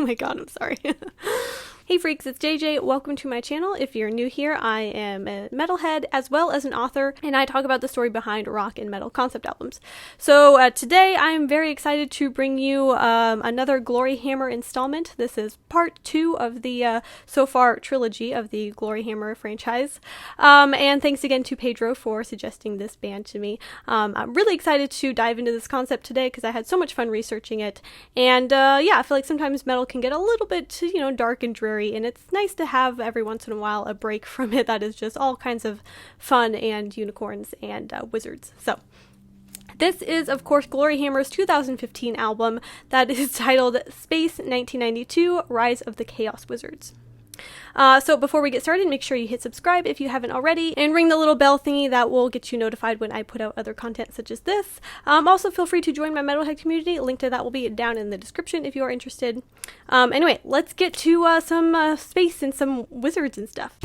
my god, I'm sorry. Hey freaks, it's JJ. Welcome to my channel. If you're new here, I am a metalhead as well as an author, and I talk about the story behind rock and metal concept albums. So today I'm very excited to bring you another Gloryhammer installment. This is part 2 of the so far trilogy of the Gloryhammer franchise. And thanks again to Pedro for suggesting this band to me. I'm really excited to dive into this concept today because I had so much fun researching it. And yeah, I feel like sometimes metal can get a little bit, dark and dreary. And it's nice to have every once in a while a break from it that is just all kinds of fun and unicorns and wizards. So this is, of course, Gloryhammer's 2015 album that is titled Space 1992 Rise of the Chaos Wizards. So before we get started, make sure you hit subscribe if you haven't already, and ring the little bell thingy that will get you notified when I put out other content such as this. Also feel free to join my metalhead community. A link to that will be down in the description if you are interested. Anyway, let's get to some space and some wizards and stuff.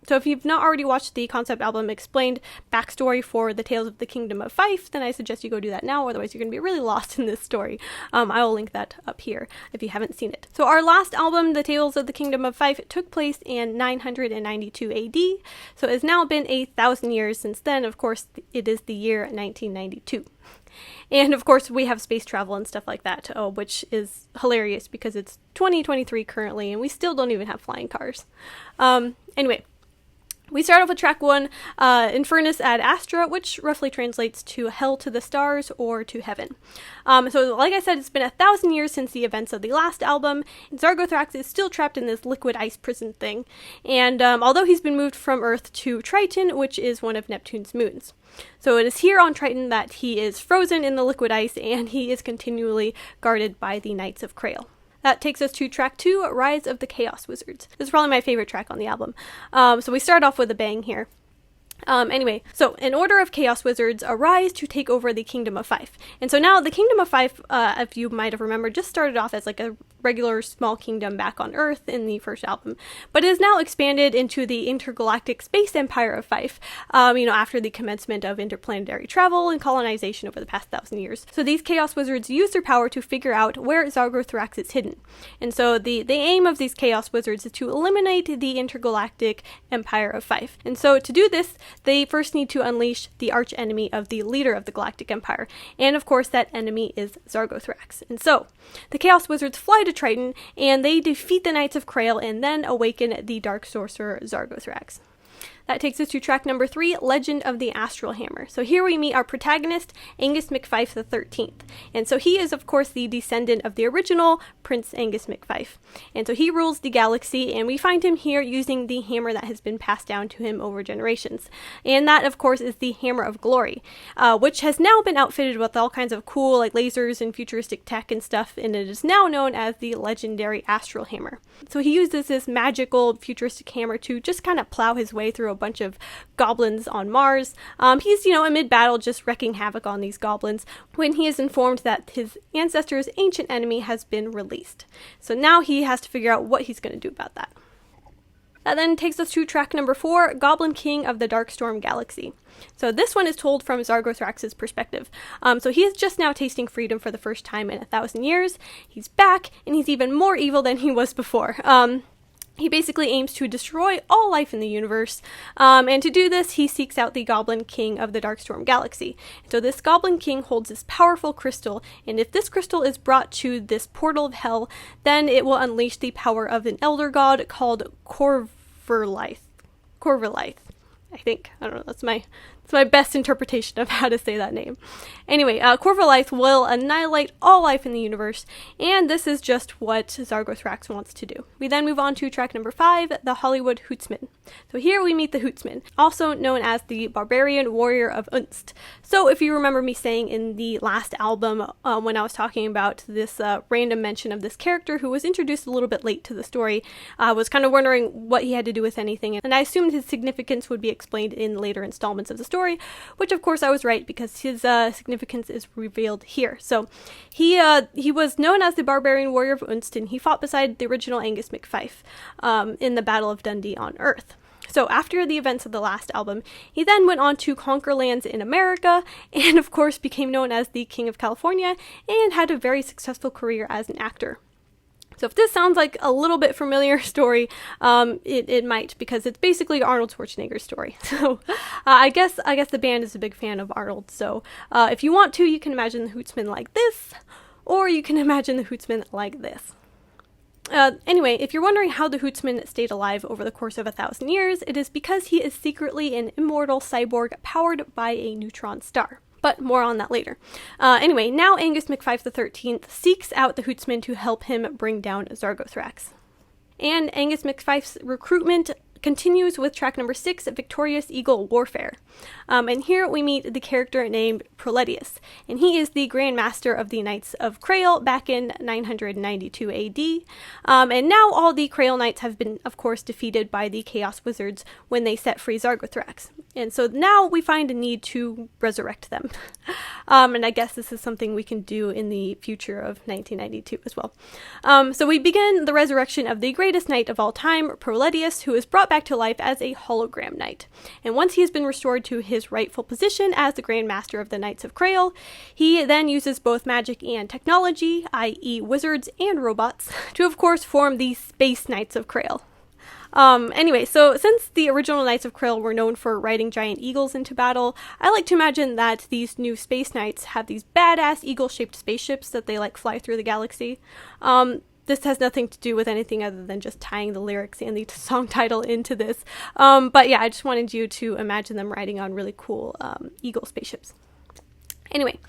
So if you've not already watched the concept album explained backstory for the Tales of the Kingdom of Fife, then I suggest you go do that now, otherwise you're going to be really lost in this story. I will link that up here if you haven't seen it. So our last album, The Tales of the Kingdom of Fife, took place in 992 AD, so it has now been 1,000 years since then. Of course, it is the year 1992. And of course we have space travel and stuff like that, which is hilarious because it's 2023 currently and we still don't even have flying cars. Anyway. We start off with track 1, Infernus ad Astra, which roughly translates to hell to the stars or to heaven. So like I said, it's been 1,000 years since the events of the last album, and Zargothrax is still trapped in this liquid ice prison thing. And although he's been moved from Earth to Triton, which is one of Neptune's moons. So it is here on Triton that he is frozen in the liquid ice, and he is continually guarded by the Knights of Krill. That takes us to track 2, Rise of the Chaos Wizards. This is probably my favorite track on the album. So we start off with a bang here. Anyway, so an order of Chaos Wizards arise to take over the Kingdom of Fife. And so now the Kingdom of Fife, if you might have remembered, just started off as like a regular small kingdom back on Earth in the first album, but is now expanded into the intergalactic space empire of Fife, after the commencement of interplanetary travel and colonization over the past 1,000 years. So these Chaos Wizards use their power to figure out where Zargothrax is hidden. And so the aim of these Chaos Wizards is to eliminate the intergalactic empire of Fife. And so to do this, they first need to unleash the arch enemy of the leader of the Galactic Empire. And of course, that enemy is Zargothrax. And so the Chaos Wizards fly to Triton, and they defeat the Knights of Krill and then awaken the Dark Sorcerer Zargothrax. That takes us to track number 3, Legend of the Astral Hammer. So here we meet our protagonist, Angus MacFife XIII. And so he is, of course, the descendant of the original Prince Angus MacFife. And so he rules the galaxy, and we find him here using the hammer that has been passed down to him over generations. And that, of course, is the Hammer of Glory, which has now been outfitted with all kinds of cool, like lasers and futuristic tech and stuff, and it is now known as the legendary Astral Hammer. So he uses this magical, futuristic hammer to just kind of plow his way through a bunch of goblins on Mars. He's, amid battle just wreaking havoc on these goblins when he is informed that his ancestor's ancient enemy has been released. So now he has to figure out what he's going to do about that. That then takes us to track number 4, Goblin King of the Darkstorm Galaxy. So this one is told from Zargothrax's perspective. So he is just now tasting freedom for the first time in 1,000 years. He's back, and he's even more evil than he was before. He basically aims to destroy all life in the universe, and to do this, he seeks out the Goblin King of the Darkstorm Galaxy. So this Goblin King holds this powerful crystal, and if this crystal is brought to this portal of hell, then it will unleash the power of an elder god called Corva Life. I think. I don't know, that's my best interpretation of how to say that name. Anyway, Corva Life will annihilate all life in the universe, and this is just what Zargothrax wants to do. We then move on to track number 5, the Hollywood Hootsman. So here we meet the Hootsman, also known as the Barbarian Warrior of Unst. So if you remember me saying in the last album, when I was talking about this random mention of this character who was introduced a little bit late to the story, I was kind of wondering what he had to do with anything, and I assumed his significance would be explained in later installments of the story, which of course I was right because his significance is revealed here. So he was known as the Barbarian Warrior of Unst, and he fought beside the original Angus MacFife in the Battle of Dundee on Earth. So after the events of the last album, he then went on to conquer lands in America, and of course became known as the King of California, and had a very successful career as an actor. So if this sounds like a little bit familiar story, it might, because it's basically Arnold Schwarzenegger's story. So I guess the band is a big fan of Arnold. So if you want to, you can imagine the Hootsman like this, or you can imagine the Hootsman like this. Anyway, if you're wondering how the Hootsman stayed alive over the course of 1,000 years, it is because he is secretly an immortal cyborg powered by a neutron star. But more on that later. Anyway, now Angus MacFife XIII seeks out the Hootsman to help him bring down Zargothrax. And Angus MacFife's recruitment continues with track number 6, Victorious Eagle Warfare. And here we meet the character named Proletius, and he is the Grand Master of the Knights of Krill back in 992 AD. And now all the Krill Knights have been, of course, defeated by the Chaos Wizards when they set free Zargothrax. And so now we find a need to resurrect them. And I guess this is something we can do in the future of 1992 as well. So we begin the resurrection of the greatest knight of all time, Proletius, who is brought back to life as a hologram knight. And once he has been restored to his rightful position as the Grand Master of the Knights of Krill, he then uses both magic and technology, i.e. wizards and robots, to of course form the Space Knights of Krill. Anyway, so since the original Knights of Krill were known for riding giant eagles into battle, I like to imagine that these new Space Knights have these badass eagle-shaped spaceships that they fly through the galaxy. This has nothing to do with anything other than just tying the lyrics and the song title into this. But yeah, I just wanted you to imagine them riding on really cool eagle spaceships. Anyway,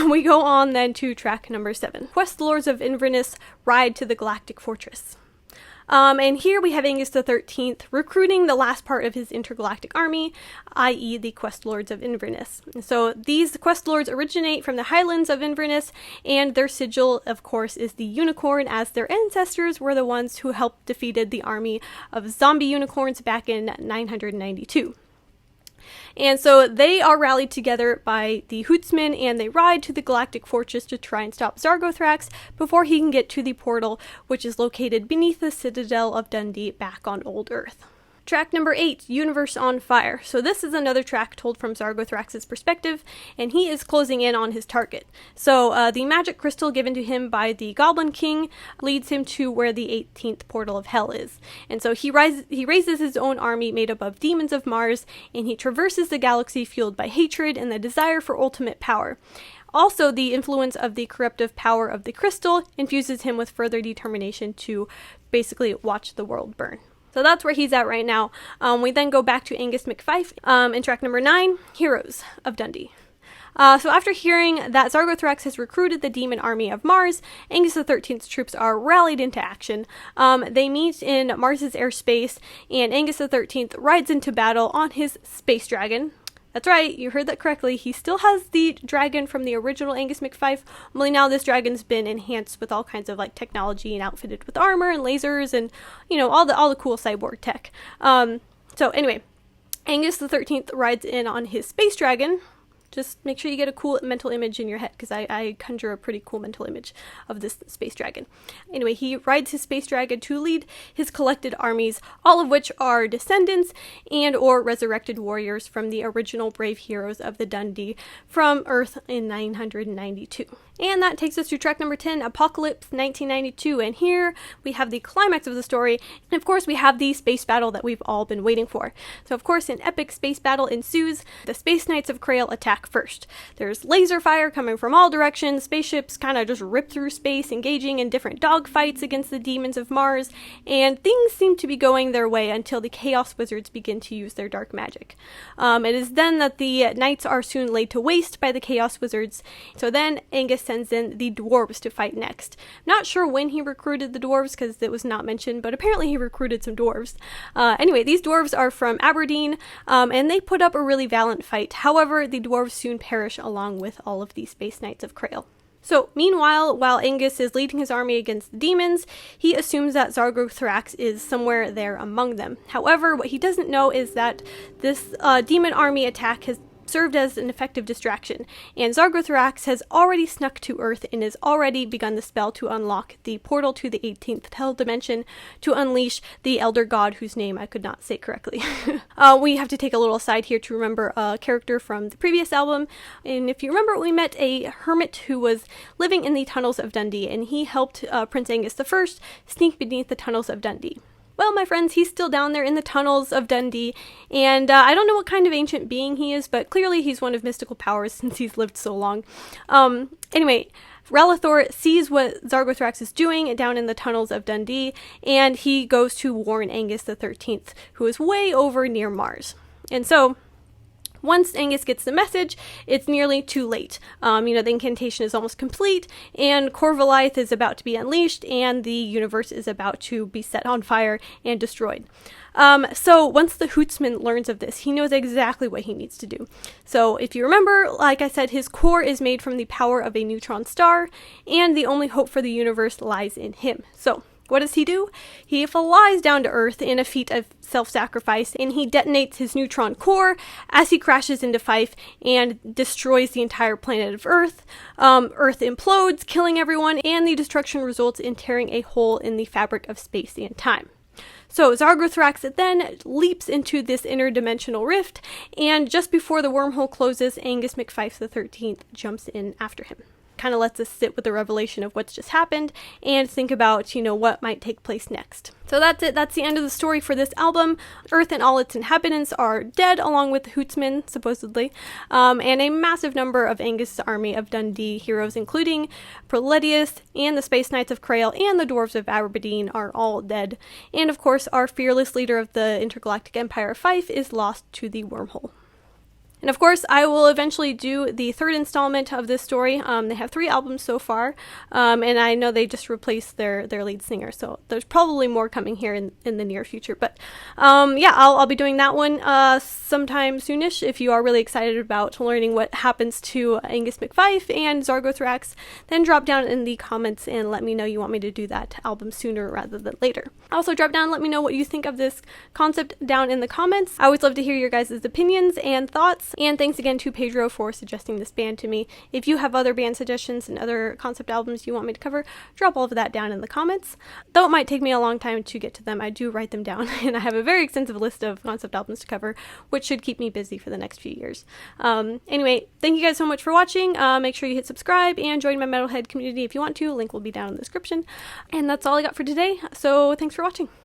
we go on then to track number 7. Quest Lords of Inverness ride to the Galactic Fortress. And here we have Angus XIII recruiting the last part of his intergalactic army, i.e. the Quest Lords of Inverness. So these Quest Lords originate from the highlands of Inverness, and their sigil, of course, is the unicorn, as their ancestors were the ones who helped defeated the army of zombie unicorns back in 992. And so they are rallied together by the Hootsman, and they ride to the Galactic Fortress to try and stop Zargothrax before he can get to the portal, which is located beneath the Citadel of Dundee back on Old Earth. Track number 8, Universe on Fire. So this is another track told from Zargothrax's perspective, and he is closing in on his target. So the magic crystal given to him by the Goblin King leads him to where the 18th portal of hell is. And so he raises his own army made up of demons of Mars, and he traverses the galaxy fueled by hatred and the desire for ultimate power. Also, the influence of the corruptive power of the crystal infuses him with further determination to basically watch the world burn. So that's where he's at right now. We then go back to Angus MacFife in track number 9, Heroes of Dundee. So after hearing that Zargothrax has recruited the demon army of Mars, Angus XIII's troops are rallied into action. They meet in Mars's airspace, and Angus XIII rides into battle on his space dragon. That's right, you heard that correctly. He still has the dragon from the original Angus MacFife, only now this dragon's been enhanced with all kinds of technology and outfitted with armor and lasers and, all the cool cyborg tech. So anyway, Angus XIII rides in on his space dragon. Just make sure you get a cool mental image in your head, because I conjure a pretty cool mental image of this space dragon. Anyway, he rides his space dragon to lead his collected armies, all of which are descendants and or resurrected warriors from the original brave heroes of the Dundee from Earth in 992. And that takes us to track number 10, Apocalypse 1992. And here we have the climax of the story. And of course, we have the space battle that we've all been waiting for. So of course, an epic space battle ensues. The Space Knights of Krill attack first. There's laser fire coming from all directions. Spaceships kind of just rip through space, engaging in different dogfights against the demons of Mars. And things seem to be going their way until the Chaos Wizards begin to use their dark magic. It is then that the Knights are soon laid to waste by the Chaos Wizards. So then Angus sends in the dwarves to fight next. Not sure when he recruited the dwarves, because it was not mentioned, but apparently he recruited some dwarves. Anyway, these dwarves are from Aberdeen, and they put up a really valiant fight. However, the dwarves soon perish along with all of the Space Knights of Krill. So, meanwhile, while Angus is leading his army against the demons, he assumes that Zargothrax is somewhere there among them. However, what he doesn't know is that this demon army attack has served as an effective distraction, and Zargothrax has already snuck to Earth and has already begun the spell to unlock the portal to the 18th Hell Dimension to unleash the Elder God whose name I could not say correctly. We have to take a little aside here to remember a character from the previous album, and if you remember, we met a hermit who was living in the tunnels of Dundee, and he helped Prince Angus I sneak beneath the tunnels of Dundee. Well, my friends, he's still down there in the tunnels of Dundee, and I don't know what kind of ancient being he is, but clearly he's one of mystical powers since he's lived so long. Anyway, Relithor sees what Zargothrax is doing down in the tunnels of Dundee, and he goes to warn Angus the 13th, who is way over near Mars. And so, once Angus gets the message, it's nearly too late. The incantation is almost complete, and Corva Life is about to be unleashed, and the universe is about to be set on fire and destroyed. So once the Hootsman learns of this, he knows exactly what he needs to do. So if you remember, like I said, his core is made from the power of a neutron star, and the only hope for the universe lies in him. So what does he do? He flies down to Earth in a feat of self-sacrifice, and he detonates his neutron core as he crashes into Fife and destroys the entire planet of Earth. Earth implodes, killing everyone, and the destruction results in tearing a hole in the fabric of space and time. So Zargothrax then leaps into this interdimensional rift, and just before the wormhole closes, Angus McFife the 13th jumps in after him. Kind of lets us sit with the revelation of what's just happened and think about, what might take place next. So that's it. That's the end of the story for this album. Earth and all its inhabitants are dead, along with the Hootsman, supposedly, and a massive number of Angus' army of Dundee heroes, including Proletius and the Space Knights of Krill and the Dwarves of Aberdeen, are all dead. And of course, our fearless leader of the Intergalactic Empire, Fife, is lost to the wormhole. And of course, I will eventually do the third installment of this story. They have 3 albums so far, and I know they just replaced their lead singer, so there's probably more coming here in the near future. But I'll be doing that one sometime soonish. If you are really excited about learning what happens to Angus McFife and Zargothrax, then drop down in the comments and let me know you want me to do that album sooner rather than later. Also, drop down and let me know what you think of this concept down in the comments. I always love to hear your guys' opinions and thoughts. And thanks again to Pedro for suggesting this band to me. If you have other band suggestions and other concept albums you want me to cover, drop all of that down in the comments. Though it might take me a long time to get to them, I do write them down, and I have a very extensive list of concept albums to cover, which should keep me busy for the next few years. Anyway, thank you guys so much for watching. Make sure you hit subscribe and join my Metalhead community if you want to. Link will be down in the description. And that's all I got for today, so thanks for watching.